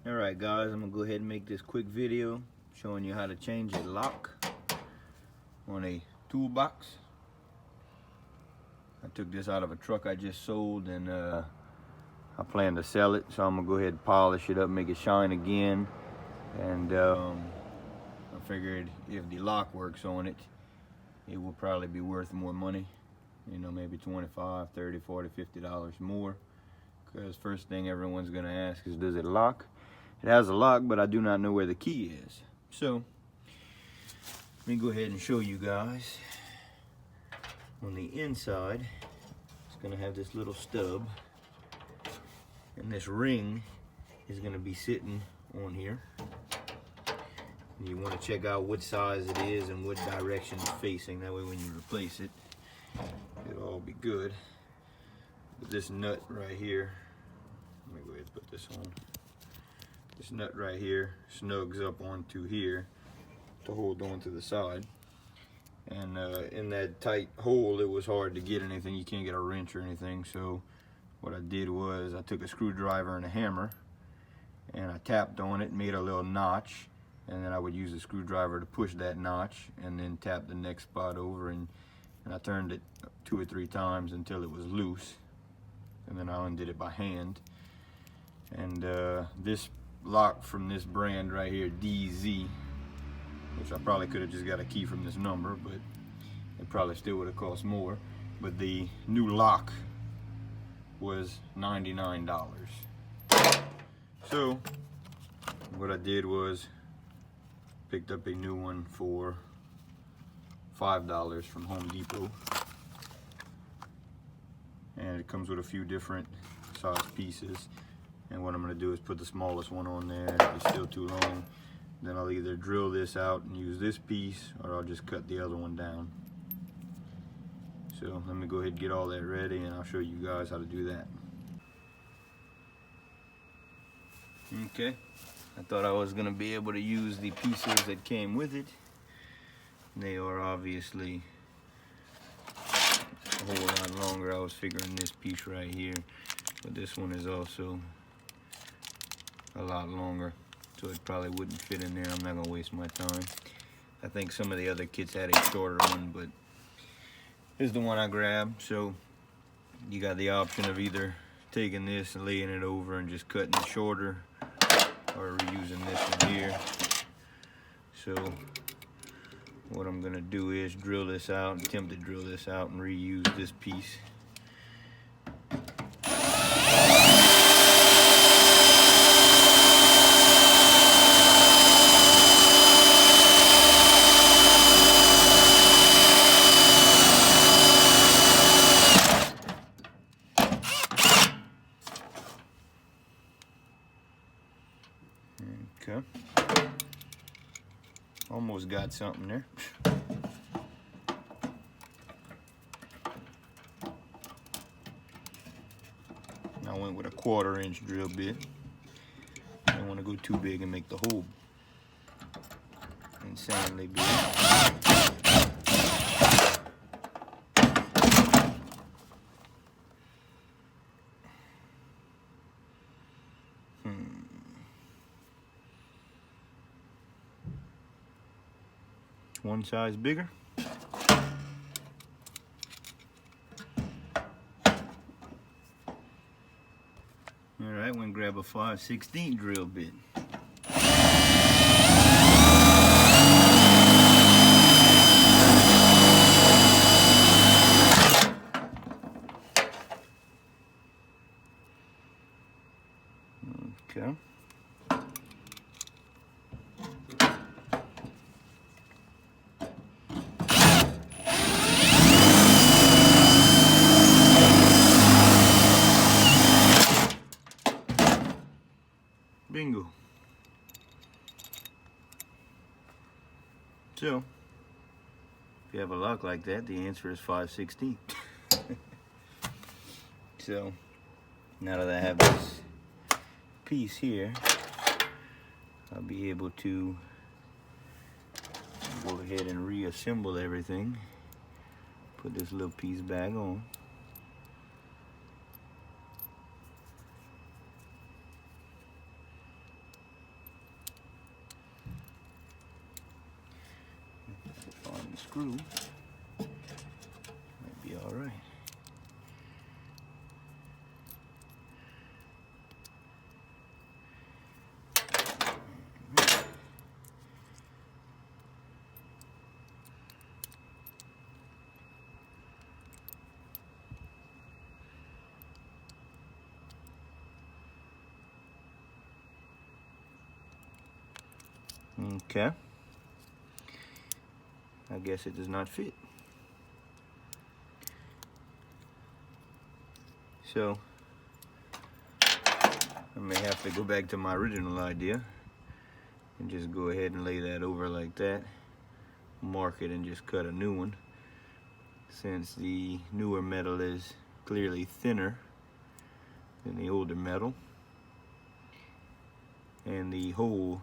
Alright guys, I'm gonna go ahead and make this quick video showing you how to change a lock on a toolbox. I took this out of a truck I just sold, and I plan to sell it, so I'm gonna go ahead and polish it up, make it shine again. And I figured if the lock works on it, it will probably be worth more money, you know, maybe $25, $30, $40, $50 more, because first thing everyone's gonna ask is, does it lock? It has a lock, but I do not know where the key is. So let me go ahead and show you guys. On the inside, it's gonna have this little stub, and this ring is gonna be sitting on here. And you want to check out what size it is and what direction it's facing. That way when you replace it, it'll all be good. But this nut right here, let me go ahead and put this on. This nut right here snugs up onto here to hold on to the side. And in that tight hole, it was hard to get anything. You can't get a wrench or anything. So what I did was I took a screwdriver and a hammer, and I tapped on it, made a little notch, and then I would use the screwdriver to push that notch and then tap the next spot over, and I turned it 2 or 3 times until it was loose, and then I undid it by hand. And this lock from this brand right here, DZ, which I probably could have just got a key from this number, but it probably still would have cost more. But the new lock was $99. So what I did was picked up a new one for $5 from Home Depot, and it comes with a few different size pieces. And what I'm going to do is put the smallest one on there. If it's still too long, then I'll either drill this out and use this piece, or I'll just cut the other one down. So let me go ahead and get all that ready, and I'll show you guys how to do that. Okay, I thought I was going to be able to use the pieces that came with it. They are obviously a whole lot longer. I was figuring this piece right here, but this one is also a lot longer, so it probably wouldn't fit in there. I'm not gonna waste my time. I think some of the other kits had a shorter one, but this is the one I grabbed. So you got the option of either taking this and laying it over and just cutting it shorter, or reusing this one here. So what I'm gonna do is drill this out, attempt to drill this out and reuse this piece. Okay, almost got something there. I went with a 1/4 inch drill bit. I don't want to go too big and make the hole insanely big. One size bigger. Alright, we're gonna grab a 5/16 drill bit. Okay. Bingo. So, if you have a lock like that, the answer is 5/16. So, now that I have this piece here, I'll be able to go ahead and reassemble everything. Put this little piece back on. screw. Might be all right. Okay. I guess it does not fit. So I may have to go back to my original idea and just go ahead and lay that over like that, mark it, and just cut a new one, since the newer metal is clearly thinner than the older metal, and the hole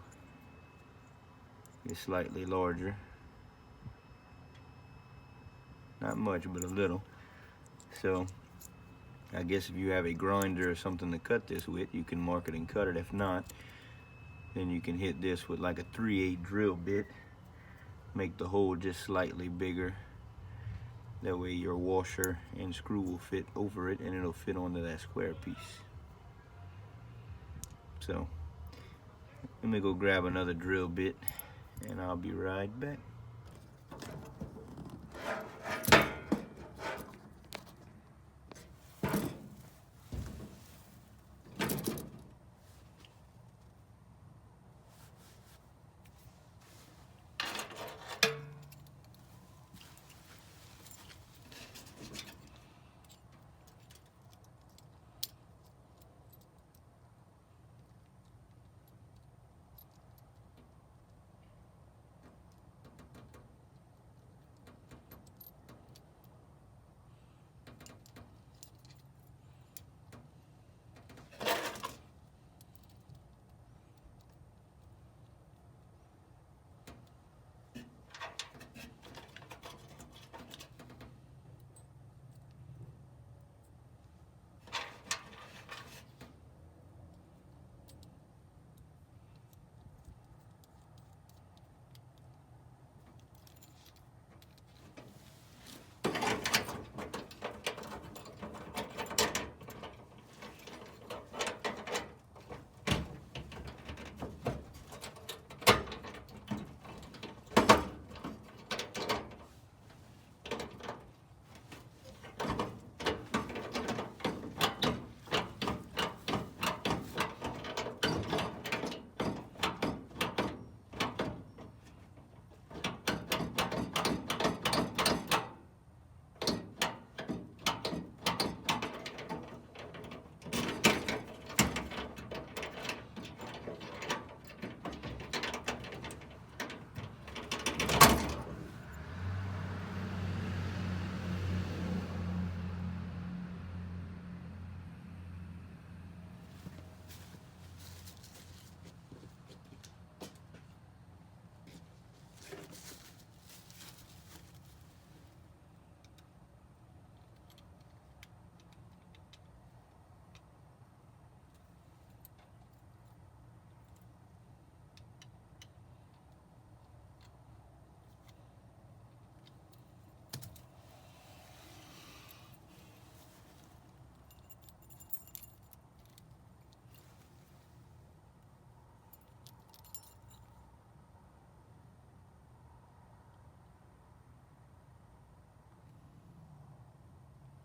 is slightly larger. Not much, but a little. So I guess if you have a grinder or something to cut this with, you can mark it and cut it. If not, then you can hit this with like a 3/8 drill bit, make the hole just slightly bigger. That way your washer and screw will fit over it and it'll fit onto that square piece. So let me go grab another drill bit and I'll be right back.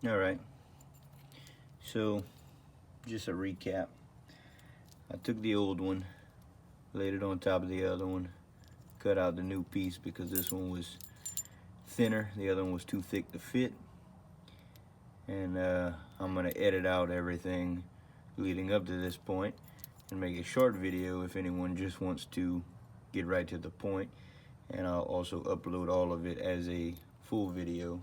All right, so just a recap. I took the old one, laid it on top of the other one, cut out the new piece because this one was thinner, the other one was too thick to fit, and I'm gonna edit out everything leading up to this point and make a short video if anyone just wants to get right to the point, and I'll also upload all of it as a full video.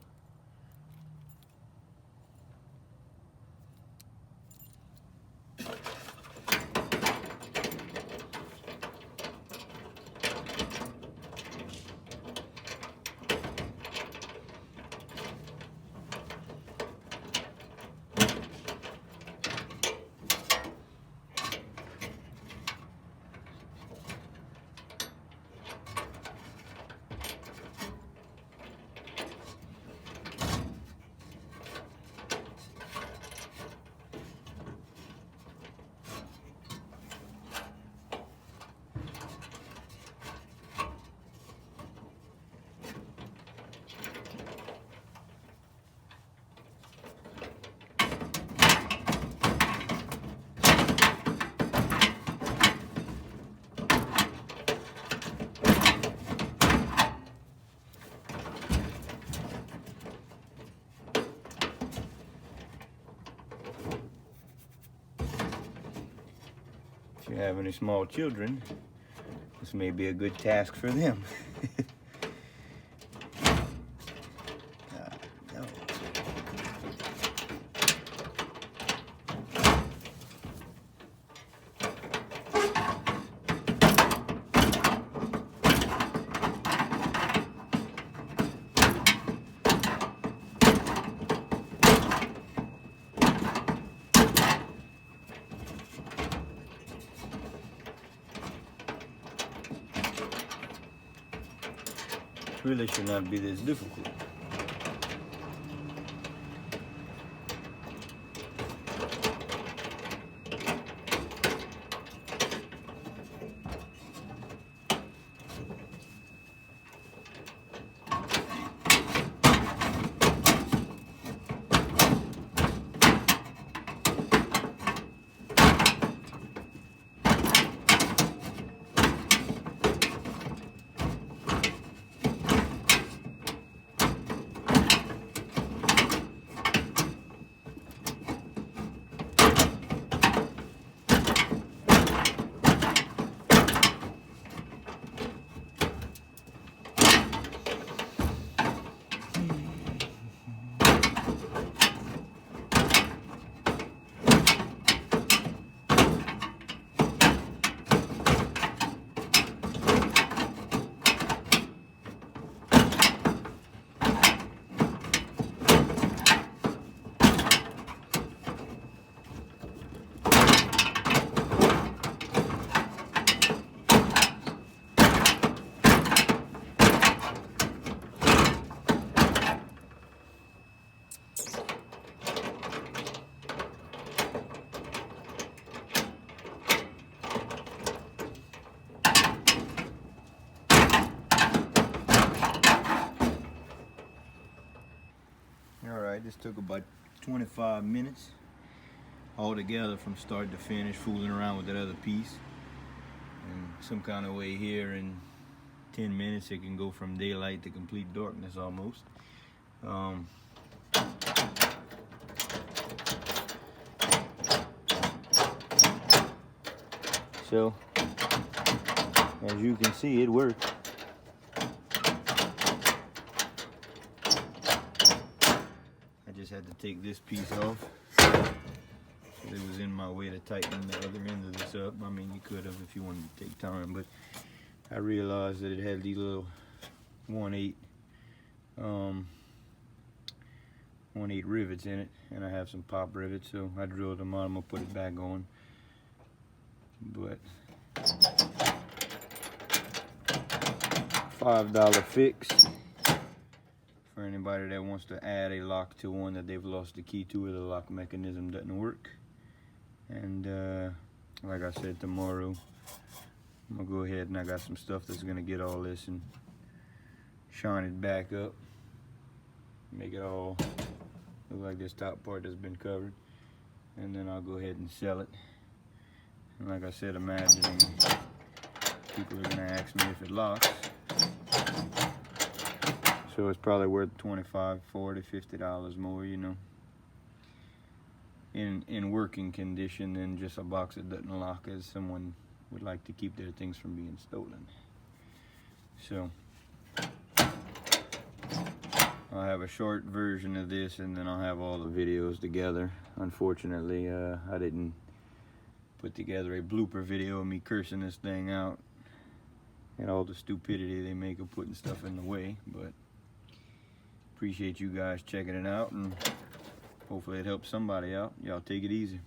if you have any small children, this may be a good task for them. God, no. Really should not be this difficult. Alright, this took about 25 minutes altogether from start to finish, fooling around with that other piece. And some kind of way here in 10 minutes it can go from daylight to complete darkness almost. So, as you can see, it worked. I just had to take this piece off. It was in my way to tighten the other end of this up. I mean, you could have if you wanted to take time, but I realized that it had these little 1/8 rivets in it, and I have some pop rivets, so I drilled them out. I'm gonna put it back on. But $5 fix for anybody that wants to add a lock to one that they've lost the key to, or the lock mechanism doesn't work. And like I said, tomorrow I'm gonna go ahead and I got some stuff that's gonna get all this and shine it back up, make it all look like this top part that's been covered, and then I'll go ahead and sell it. And like I said, imagining people are gonna ask me if it locks, so it's probably worth $25, $40, $50 more, you know, in working condition than just a box that doesn't lock, as someone would like to keep their things from being stolen. So I'll have a short version of this, and then I'll have all the videos together. Unfortunately, I didn't put together a blooper video of me cursing this thing out and all the stupidity they make of putting stuff in the way, but appreciate you guys checking it out, and hopefully it helps somebody out. Y'all take it easy.